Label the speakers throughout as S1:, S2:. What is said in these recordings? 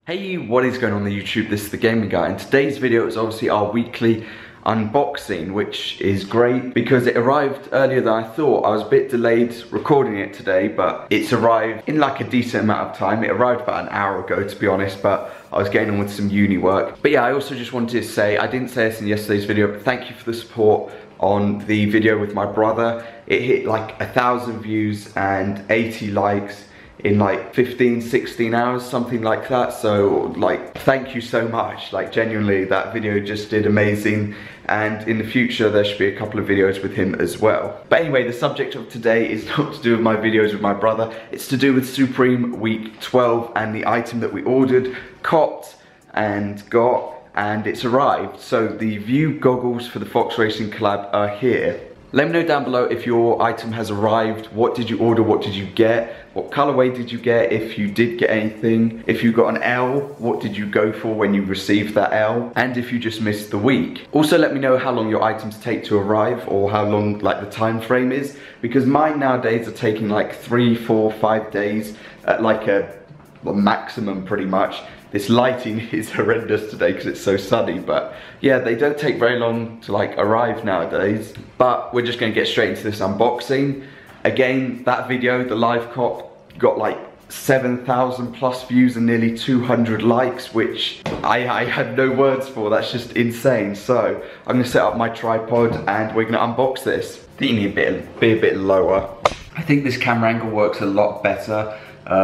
S1: Hey, what is going on the YouTube? This is the Gaming Guy, and today's video is obviously our weekly unboxing, which is great because it arrived earlier than I thought. I was a bit delayed recording it today, but it's arrived in like a decent amount of time. It arrived about an hour ago, to be honest, but I was getting on with some uni work. But yeah, I also just wanted to say, I didn't say this in yesterday's video, but thank you for the support on the video with my brother. It hit like 1,000 views and 80 likes in like 15-16 hours, something like that. So like, thank you so much. Like, genuinely, that video just did amazing, and in the future there should be a couple of videos with him as well. But anyway, the subject of today is not to do with my videos with my brother, it's to do with Supreme Week 12 and the item that we ordered, copped and got, and it's arrived. So the Vue goggles for the Fox Racing collab are here. Let me know down below if your item has arrived. What did you order? What did you get? What colorway did you get, if you did get anything? If you got an L, what did you go for when you received that L? And if you just missed the week. Also, let me know how long your items take to arrive, or how long like the time frame is, because mine nowadays are taking like 3, 4, 5 days at like a maximum pretty much. This lighting is horrendous today because it's so sunny, but yeah, they don't take very long to like arrive nowadays. But we're just gonna get straight into this unboxing. Again, that video, the live cop, got like 7,000 plus views and nearly 200 likes, which I had no words for. That's just insane. So I'm gonna set up my tripod and we're gonna unbox this. I think you need to be a bit lower. I think this camera angle works a lot better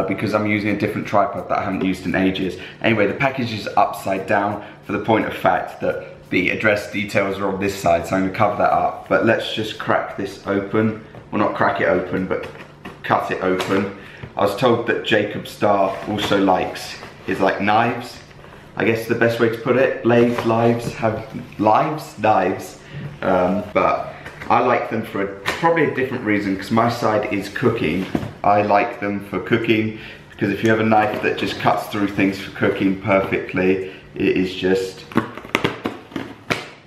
S1: because I'm using a different tripod that I haven't used in ages. Anyway, the package is upside down for the point of fact that the address details are on this side, so I'm gonna cover that up. But let's just crack this open. Well, not crack it open, but cut it open. I was told that Jacob Starr also likes his like knives. I guess the best way to put it, blades, knives. But I like them for probably a different reason, because my side is cooking. I like them for cooking, because if you have a knife that just cuts through things for cooking perfectly, it is just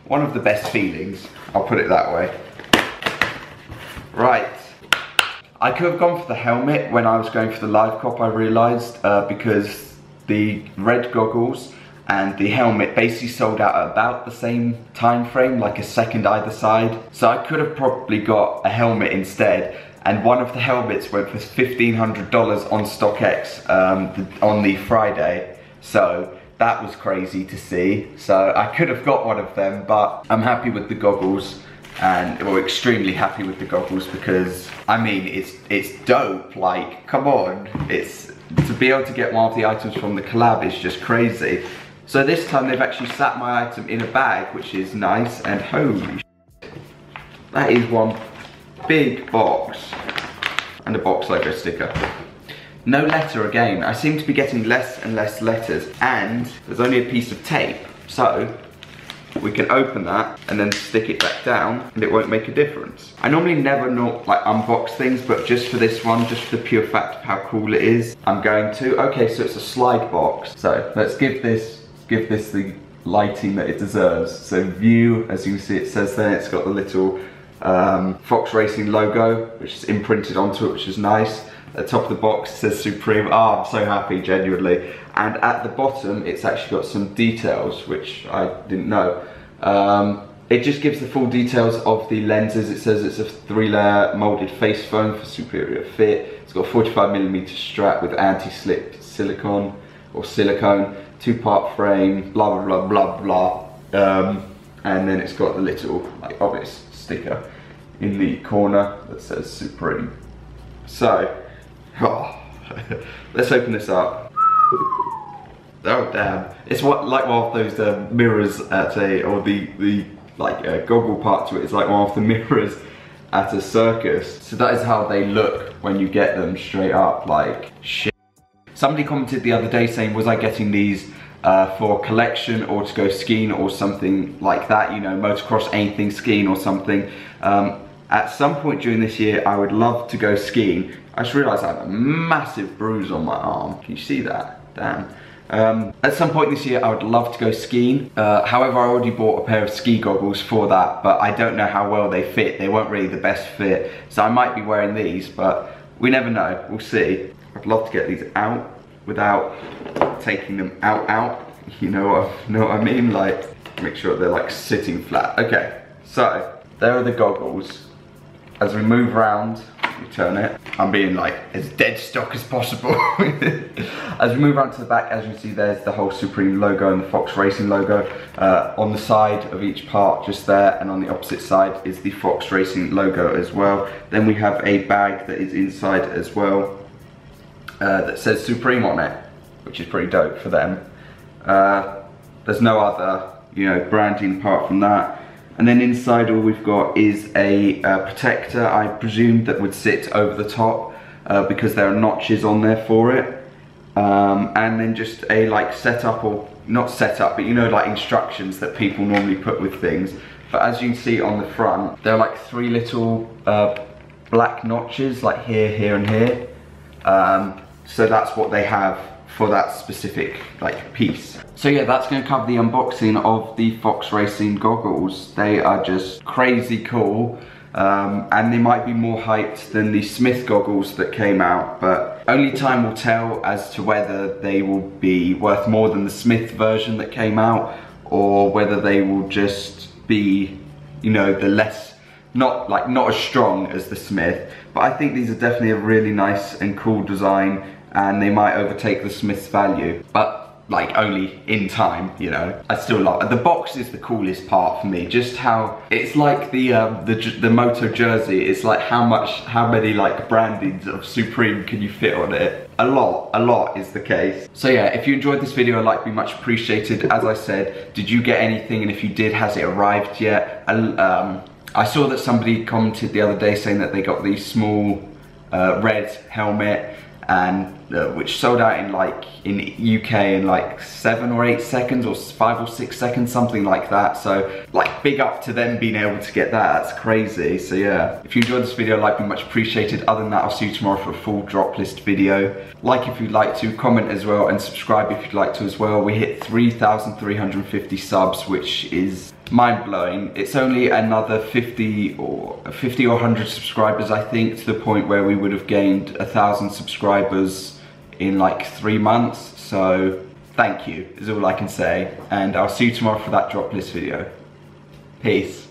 S1: one of the best feelings, I'll put it that way. Right, I could have gone for the helmet when I was going for the live cop, I realised, because the red goggles and the helmet basically sold out at about the same time frame, like a second either side. So I could have probably got a helmet instead, and one of the helmets went for $1,500 on StockX on the Friday. So that was crazy to see. So I could have got one of them, but I'm happy with the goggles, and we're extremely happy with the goggles because, I mean, it's dope. Like, come on, to be able to get one of the items from the collab is just crazy. So this time they've actually sat my item in a bag, which is nice, and holy shit, that is one big box. And a box logo sticker. No letter again. I seem to be getting less and less letters, and there's only a piece of tape. So we can open that and then stick it back down, and it won't make a difference. I normally never like unbox things, but just for this one, just for the pure fact of how cool it is, I'm going to. Okay, so it's a slide box. So let's give this the lighting that it deserves. So Vue, as you can see, it says there, it's got the little Fox Racing logo, which is imprinted onto it, which is nice. At the top of the box it says Supreme. Oh, I'm so happy, genuinely. And at the bottom it's actually got some details, which I didn't know. It just gives the full details of the lenses. It says it's a 3-layer molded face foam for superior fit. It's got a 45mm strap with anti-slip silicone, 2-part frame, blah blah blah blah blah. And then it's got the little like obvious sticker in the corner that says Supreme. So, let's open this up. Oh damn! It's like one of those mirrors at or the goggle part to it. It's like one of the mirrors at a circus. So that is how they look when you get them straight up. Like shit. Somebody commented the other day saying, was I getting these for collection or to go skiing or something like that, you know, motocross, anything, skiing or something. At some point during this year, I would love to go skiing. I just realised I have a massive bruise on my arm. Can you see that? Damn. At some point this year, I would love to go skiing. However, I already bought a pair of ski goggles for that, but I don't know how well they fit. They weren't really the best fit. So I might be wearing these, but we never know. We'll see. I'd love to get these out. without taking them out. You know what I mean? Like, make sure they're like sitting flat. Okay, so there are the goggles. As we move around, we turn it. I'm being like as dead stock as possible. As we move around to the back, as you can see, there's the whole Supreme logo and the Fox Racing logo. On the side of each part, just there, and on the opposite side is the Fox Racing logo as well. Then we have a bag that is inside as well, that says Supreme on it, which is pretty dope for them. There's no other, you know, branding apart from that. And then inside all we've got is a protector, I presume, that would sit over the top because there are notches on there for it. And then just a like setup, or not setup, but you know, like instructions that people normally put with things. But as you can see on the front, there are like 3 little black notches, like here, here and here. So that's what they have for that specific like piece. So yeah, that's going to cover the unboxing of the Fox Racing goggles. They are just crazy cool, and they might be more hyped than the Smith goggles that came out, but only time will tell as to whether they will be worth more than the Smith version that came out, or whether they will just be, you know, the less, not as strong as the Smith. But I think these are definitely a really nice and cool design, and they might overtake the Smith's value, but like only in time, you know. I still love the box. Is the coolest part for me, just how it's like the Moto jersey. It's like how many like brandings of Supreme can you fit on it? A lot is the case. So yeah, if you enjoyed this video, a like would be much appreciated. As I said, did you get anything, and if you did, has it arrived yet? I saw that somebody commented the other day saying that they got the small red helmet, and which sold out in UK in like 7 or 8 seconds, or 5 or 6 seconds, something like that. So like, big up to them being able to get that. That's crazy. So yeah, if you enjoyed this video, like would be much appreciated. Other than that, I'll see you tomorrow for a full drop list video. Like if you'd like to, comment as well, and subscribe if you'd like to as well. We hit 3,350 subs, which is mind-blowing. It's only another 50 or 100 subscribers, I think, to the point where we would have gained 1,000 subscribers in like 3 months. So thank you is all I can say, and I'll see you tomorrow for that drop list video. Peace.